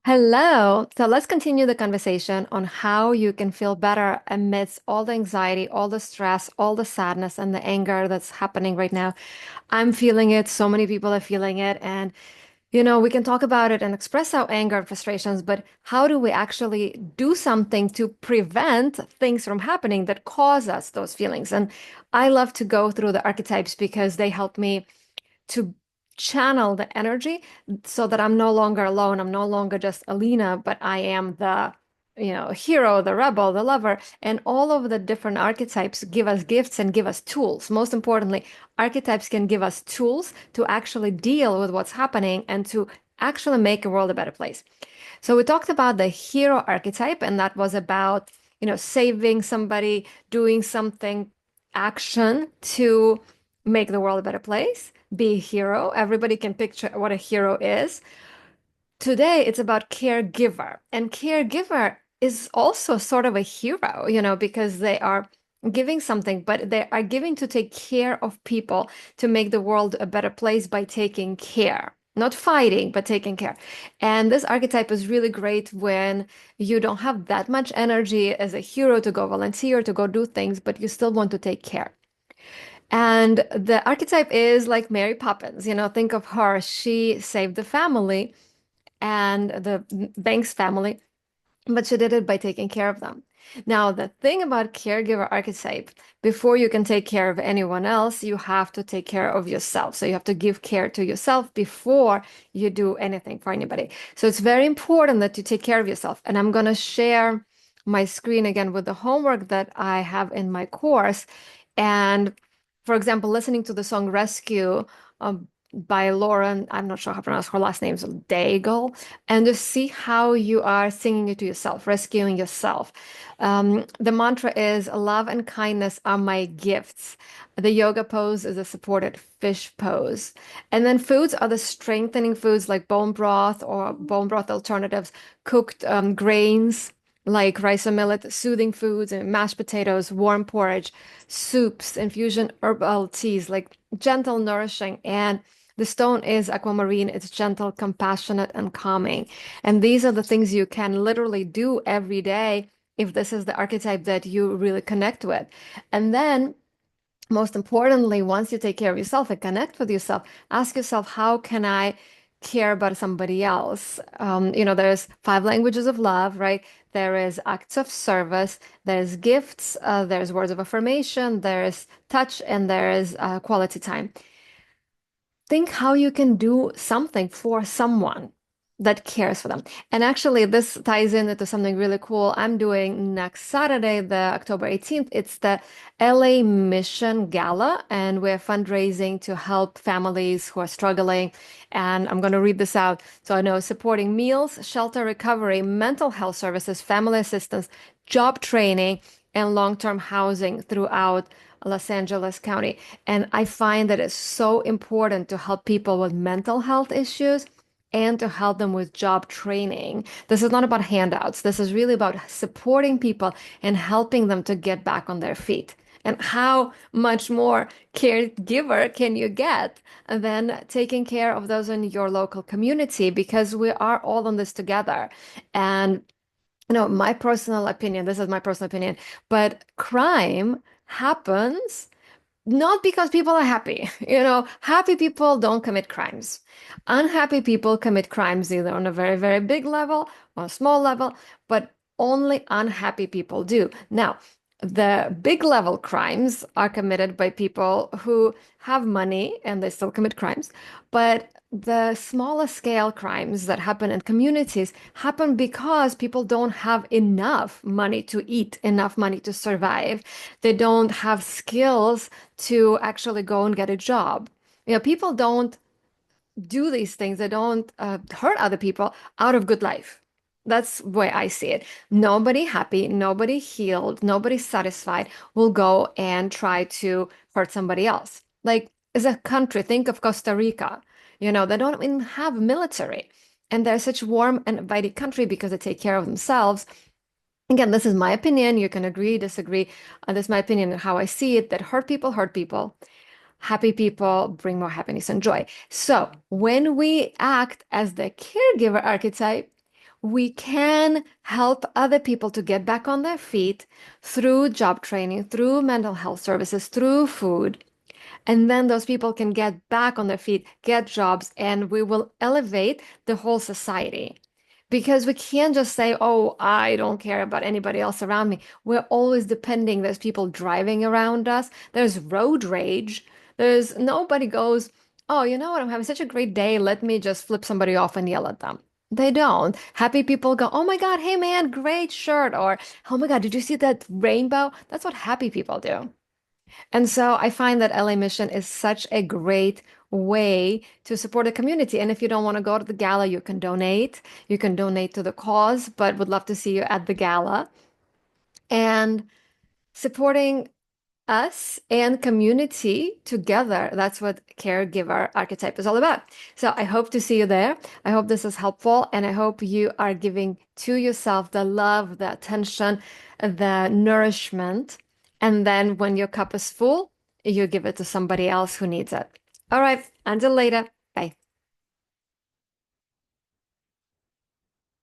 Hello. So let's continue the conversation on how you can feel better amidst all the anxiety, all the stress, all the sadness, and the anger that's happening right now. I'm feeling it. So many people are feeling it. And, we can talk about it and express our anger and frustrations, but how do we actually do something to prevent things from happening that cause us those feelings? And I love to go through the archetypes because they help me to channel the energy so that I'm no longer alone. I'm no longer just Alina, but I am the, hero, the rebel, the lover. And all of the different archetypes give us gifts and give us tools. Most importantly, archetypes can give us tools to actually deal with what's happening and to actually make a world a better place. So we talked about the hero archetype, and that was about, saving somebody, doing something, action to make the world a better place, be a hero. Everybody can picture what a hero is. Today, it's about caregiver, and caregiver is also sort of a hero, because they are giving something, but they are giving to take care of people to make the world a better place by taking care. Not fighting, but taking care. And this archetype is really great when you don't have that much energy as a hero to go volunteer, to go do things, but you still want to take care. And the archetype is like Mary Poppins. Think of her. She saved the family and the Banks family, but she did it by taking care of them. Now, the thing about caregiver archetype, before you can take care of anyone else, you have to take care of yourself. So you have to give care to yourself before you do anything for anybody. So it's very important that you take care of yourself. And I'm going to share my screen again with the homework that I have in my course. And for example, listening to the song Rescue by Lauren, I'm not sure how to pronounce her last name, so Daigle, and just see how you are singing it to yourself, rescuing yourself. The mantra is love and kindness are my gifts. The yoga pose is a supported fish pose. And then foods are the strengthening foods like bone broth or bone broth alternatives, cooked grains like rice or millet, soothing foods and mashed potatoes, warm porridge, soups, infusion herbal teas, like gentle, nourishing. And the stone is aquamarine. It's gentle, compassionate, and calming. And these are the things you can literally do every day if this is the archetype that you really connect with. And then, most importantly, once you take care of yourself and connect with yourself, ask yourself, how can I care about somebody else? There's five languages of love, right? There is acts of service, there's gifts, there's words of affirmation, there's touch, and there is quality time. Think how you can do something for someone that cares for them. And actually, this ties into something really cool I'm doing next Saturday, the October 18th. It's the LA Mission Gala, and we're fundraising to help families who are struggling. And I'm going to read this out. So I know supporting meals, shelter recovery, mental health services, family assistance, job training, and long-term housing throughout Los Angeles County. And I find that it's so important to help people with mental health issues and to help them with job training. This is not about handouts. This is really about supporting people and helping them to get back on their feet. And how much more caregiver can you get than taking care of those in your local community? Because we are all in this together. And my personal opinion, this is my personal opinion, but crime happens not because people are happy. Happy people don't commit crimes. Unhappy people commit crimes either on a very, very big level or a small level, but only unhappy people do. Now, the big level crimes are committed by people who have money and they still commit crimes. But the smaller scale crimes that happen in communities happen because people don't have enough money to eat, enough money to survive. They don't have skills to actually go and get a job. People don't do these things. They don't hurt other people out of good life. That's the way I see it. Nobody happy, nobody healed, nobody satisfied will go and try to hurt somebody else. Like, as a country, think of Costa Rica. They don't even have military. And they're such warm and inviting country because they take care of themselves. Again, this is my opinion. You can agree, disagree. This is my opinion and how I see it, that hurt people hurt people. Happy people bring more happiness and joy. So when we act as the caregiver archetype, we can help other people to get back on their feet through job training, through mental health services, through food. And then those people can get back on their feet, get jobs, and we will elevate the whole society. Because we can't just say, oh, I don't care about anybody else around me. We're always depending. There's people driving around us. There's road rage. There's nobody goes, oh, you know what? I'm having such a great day. Let me just flip somebody off and yell at them. They don't. Happy people go, oh my God, hey man, great shirt. Or, oh my God, did you see that rainbow? That's what happy people do. And so I find that LA Mission is such a great way to support a community. And if you don't want to go to the gala, you can donate. You can donate to the cause, but would love to see you at the gala. And supporting us and community together. That's what Caregiver Archetype is all about. So I hope to see you there. I hope this is helpful, and I hope you are giving to yourself the love, the attention, the nourishment. And then when your cup is full, you give it to somebody else who needs it. All right, until later.